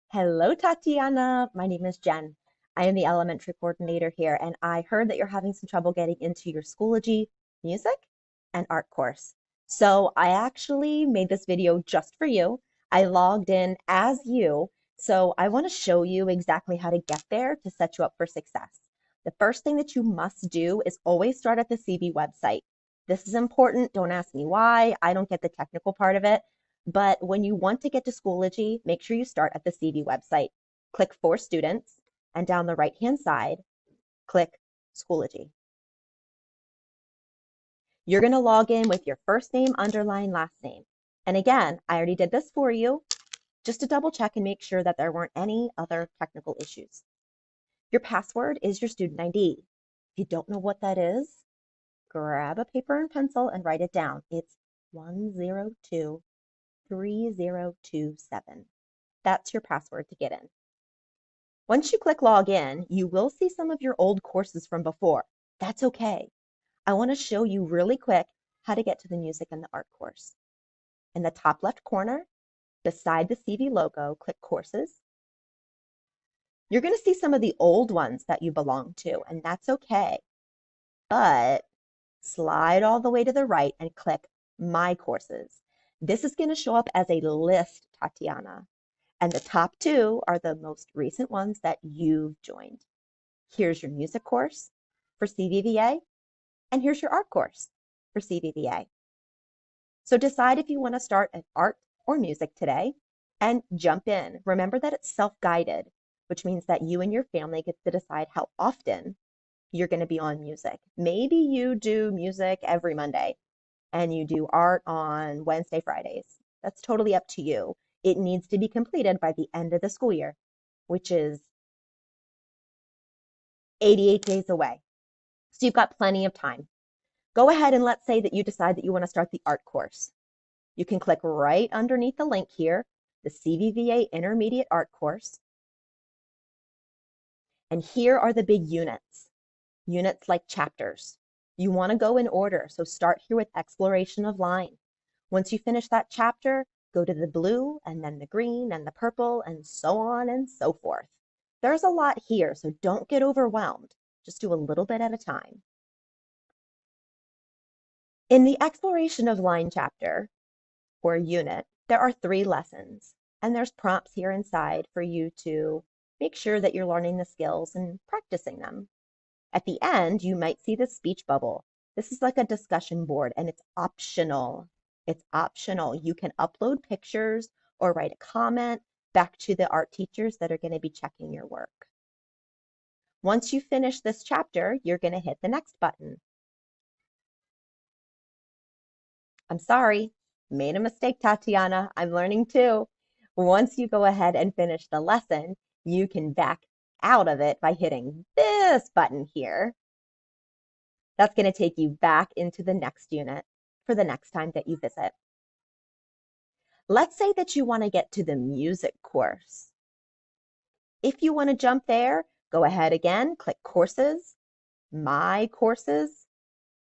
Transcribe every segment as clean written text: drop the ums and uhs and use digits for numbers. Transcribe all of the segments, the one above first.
Hello, Tatiana. My name is Jen. I am the elementary coordinator here, and I heard that you're having some trouble getting into your Schoology music and art course. So I actually made this video just for you. I logged in as you, so I want to show you exactly how to get there to set you up for success. The first thing that you must do is always start at the CV website. This is important. Don't ask me why. I don't get the technical part of it. But when you want to get to Schoology, make sure you start at the CV website. Click For Students, and down the right-hand side, click Schoology. You're going to log in with your first name, underline, last name. And again, I already did this for you, just to double check and make sure that there weren't any other technical issues. Your password is your student ID. If you don't know what that is, grab a paper and pencil and write it down. It's 1023027. That's your password to get in. Once you click login, you will see some of your old courses from before. That's okay. I want to show you really quick how to get to the music and the art course. In the top left corner, beside the CV logo, click courses. You're going to see some of the old ones that you belong to, and that's okay. But slide all the way to the right and click My Courses. This is going to show up as a list, Tatiana. And the top two are the most recent ones that you've joined. Here's your music course for CVVA, and here's your art course for CVVA. So decide if you want to start at art or music today and jump in. Remember that it's self-guided, which means that you and your family get to decide how often you're going to be on music. Maybe you do music every Monday and you do art on Wednesday, Fridays. That's totally up to you. It needs to be completed by the end of the school year, which is 88 days away. So you've got plenty of time. Go ahead and let's say that you decide that you want to start the art course. You can click right underneath the link here, the CVVA Intermediate Art Course. And here are the big units. Units like chapters. You want to go in order, so start here with exploration of line. Once you finish that chapter, go to the blue and then the green and the purple and so on and so forth. There's a lot here, so don't get overwhelmed. Just do a little bit at a time. In the exploration of line chapter or unit, there are 3 lessons, and there's prompts here inside for you to make sure that you're learning the skills and practicing them. At the end, you might see the speech bubble. This is like a discussion board, and it's optional. It's optional. You can upload pictures or write a comment back to the art teachers that are going to be checking your work. Once you finish this chapter, you're going to hit the next button. I'm sorry, made a mistake, Tatiana. I'm learning too. Once you go ahead and finish the lesson, you can back out of it by hitting this button here. That's going to take you back into the next unit for the next time that you visit. Let's say that you want to get to the music course. If you want to jump there, go ahead again, click Courses, My Courses,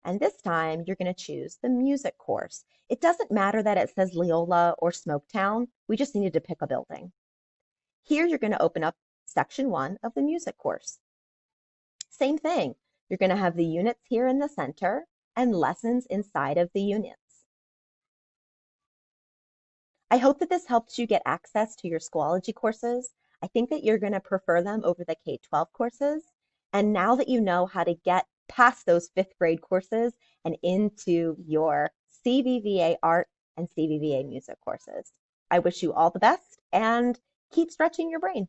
and this time you're going to choose the music course. It doesn't matter that it says Leola or Smoketown. We just needed to pick a building. Here you're going to open up section 1 of the music course. Same thing. You're going to have the units here in the center and lessons inside of the units. I hope that this helps you get access to your Schoology courses. I think that you're going to prefer them over the K-12 courses. And now that you know how to get past those 5th grade courses and into your CVVA art and CVVA music courses, I wish you all the best and keep stretching your brain.